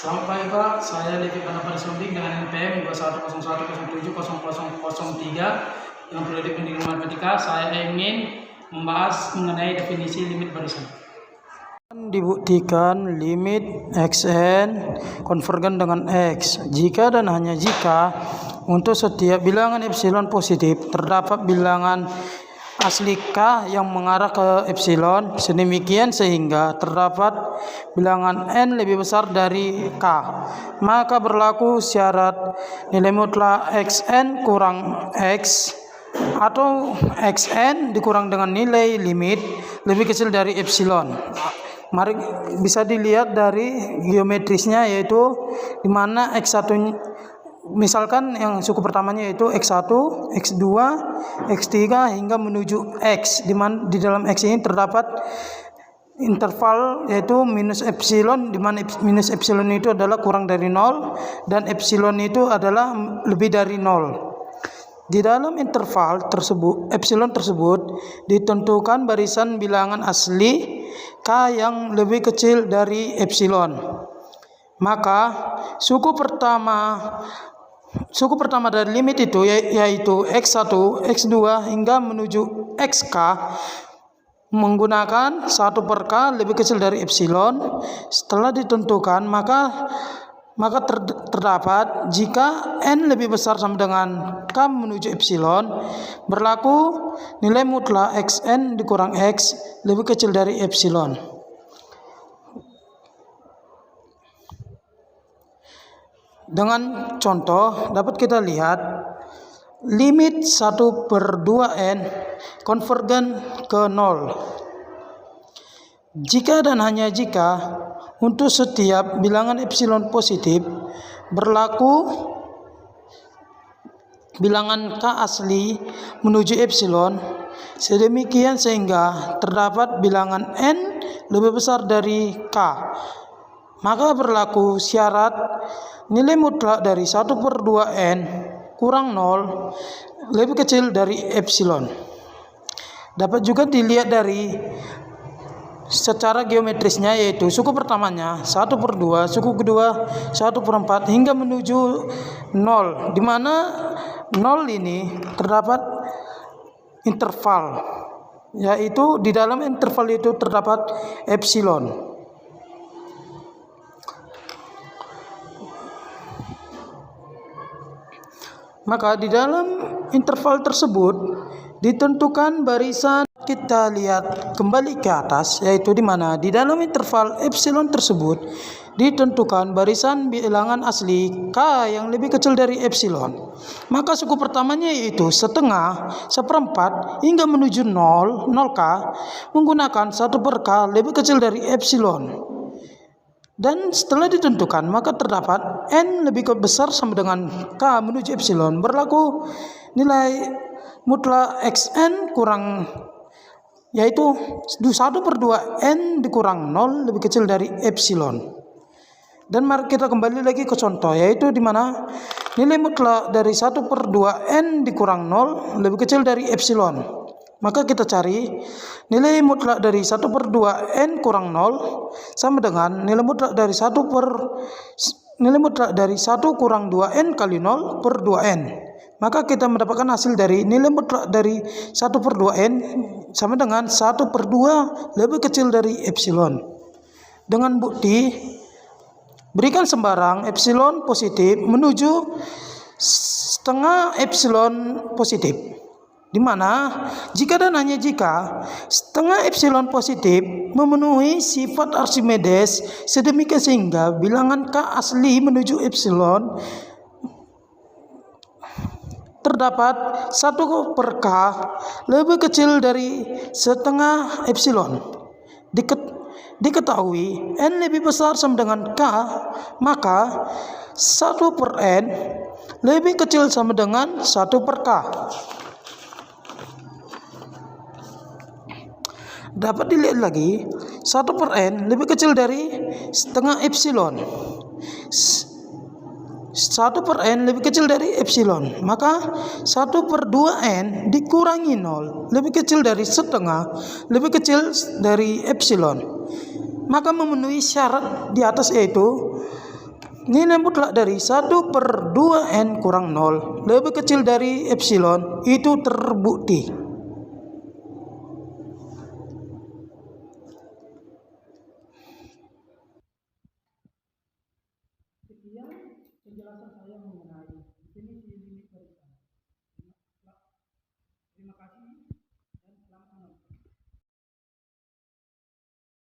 Selamat pagi Pak, saya Levi Panapari Sombing dengan NPM 2101070003 dengan periode pendidikan matematika. Saya ingin membahas mengenai definisi limit barisan. Dibuktikan limit xn konvergen dengan x jika dan hanya jika untuk setiap bilangan epsilon positif terdapat bilangan asli k yang mengarah ke epsilon sedemikian sehingga terdapat bilangan n lebih besar dari k, maka berlaku syarat nilai mutlak xn kurang x atau xn dikurang dengan nilai limit lebih kecil dari epsilon. Mari bisa dilihat dari geometrisnya, yaitu di mana x1 misalkan yang suku pertamanya yaitu x1, x2, x3 hingga menuju x, di mana di dalam x ini terdapat interval yaitu minus epsilon, di mana minus epsilon itu adalah kurang dari 0 dan epsilon itu adalah lebih dari 0. Di dalam interval tersebut, epsilon tersebut ditentukan barisan bilangan asli k yang lebih kecil dari epsilon. Maka suku pertama dari limit itu yaitu x1, x2 hingga menuju xk menggunakan 1 per k lebih kecil dari epsilon. Setelah ditentukan maka terdapat jika n lebih besar sama dengan k menuju epsilon, berlaku nilai mutlak xn dikurang x lebih kecil dari epsilon. Dengan contoh dapat kita lihat limit 1 per 2n konvergen ke 0 jika dan hanya jika untuk setiap bilangan epsilon positif berlaku bilangan k asli menuju epsilon sedemikian sehingga terdapat bilangan n lebih besar dari k, maka berlaku syarat nilai mutlak dari 1 per 2n kurang 0 lebih kecil dari epsilon. Dapat juga dilihat dari secara geometrisnya, yaitu suku pertamanya 1 per 2, suku kedua 1 per 4 hingga menuju 0, di mana 0 ini terdapat interval, yaitu di dalam interval itu terdapat epsilon. Maka di dalam interval tersebut ditentukan barisan. Kita lihat kembali ke atas, yaitu di mana di dalam interval epsilon tersebut ditentukan barisan bilangan asli k yang lebih kecil dari epsilon. Maka suku pertamanya yaitu setengah, seperempat hingga menuju 0k menggunakan 1 per k lebih kecil dari epsilon. Dan setelah ditentukan maka terdapat n lebih besar sama dengan k menuju epsilon, berlaku nilai mutlak xn kurang yaitu 1 per 2n dikurang 0 lebih kecil dari epsilon. Dan mari kita kembali lagi ke contoh, yaitu di mana nilai mutlak dari 1 per 2n dikurang 0 lebih kecil dari epsilon. Maka kita cari nilai mutlak dari 1 per 2n kurang 0 sama dengan nilai mutlak dari 1 kurang 2n kali 0 per 2n. Maka kita mendapatkan hasil dari nilai mutlak dari 1 per 2n sama dengan 1 per 2 lebih kecil dari epsilon. Dengan bukti, berikan sembarang epsilon positif menuju setengah epsilon positif, di mana jika dan hanya jika setengah epsilon positif memenuhi sifat Archimedes sedemikian sehingga bilangan k asli menuju epsilon terdapat 1 per k lebih kecil dari setengah epsilon. Diketahui n lebih besar sama dengan k, maka 1 per n lebih kecil sama dengan 1 per k. Dapat dilihat lagi 1 per n lebih kecil dari setengah epsilon. 1 per n lebih kecil dari epsilon, maka 1 per 2n dikurangi 0 lebih kecil dari setengah lebih kecil dari epsilon, maka memenuhi syarat di atas, yaitu nilai mutlak dari 1/2n kurang 0 lebih kecil dari epsilon itu terbukti. Sekian penjelasan saya mengenai definisi